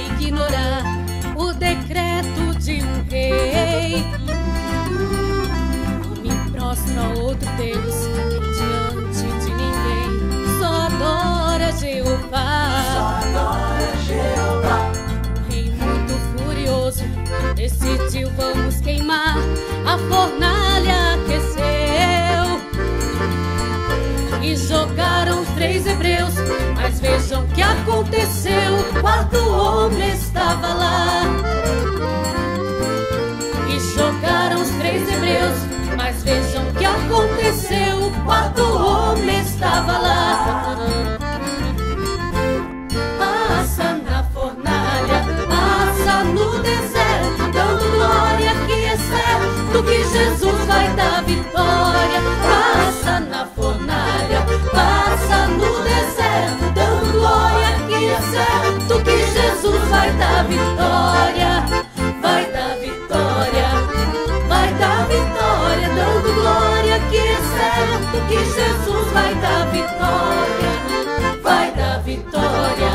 ignorar o decreto de um rei. Não me prostro a outro Deus diante de ninguém, só adora Jeová. O rei muito furioso decidiu: vamos queimar. A fornalha aqueceu e jogaram os 3 hebreus. Mas vejam o que aconteceu: o quarto homem estava lá. E jogaram os 3 hebreus. Mas vejam o que aconteceu: o quarto homem estava lá. Passa na fornalha, passa no deserto, dando glória que é certo que Jesus vai dar vitória. Passa na fornalha, passa no deserto, dando glória que é certo que Jesus vai dar vitória. Vai dar vitória, vai dar vitória, dando glória que é certo que Jesus vai dar vitória. Vai dar vitória,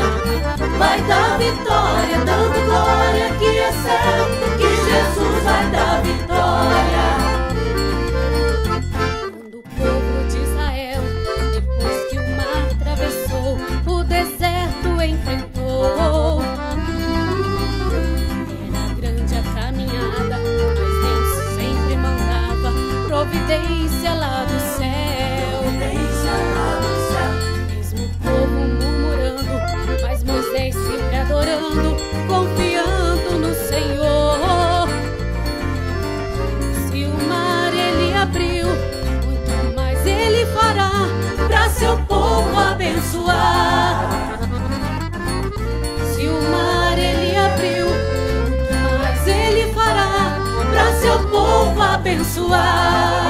vai dar vitória, dando glória que é certo que Jesus vai dar vitória. Quando o povo de Israel, depois que o mar atravessou, o deserto enfrentou, era grande a caminhada, mas Deus sempre mandava providência lá do céu. Mesmo o povo murmurando, mas Moisés sempre adorando, confiando no Senhor. Se o mar ele abriu, muito mais ele fará para seu povo abençoar. Se o mar ele abriu, muito mais ele fará para seu povo abençoar.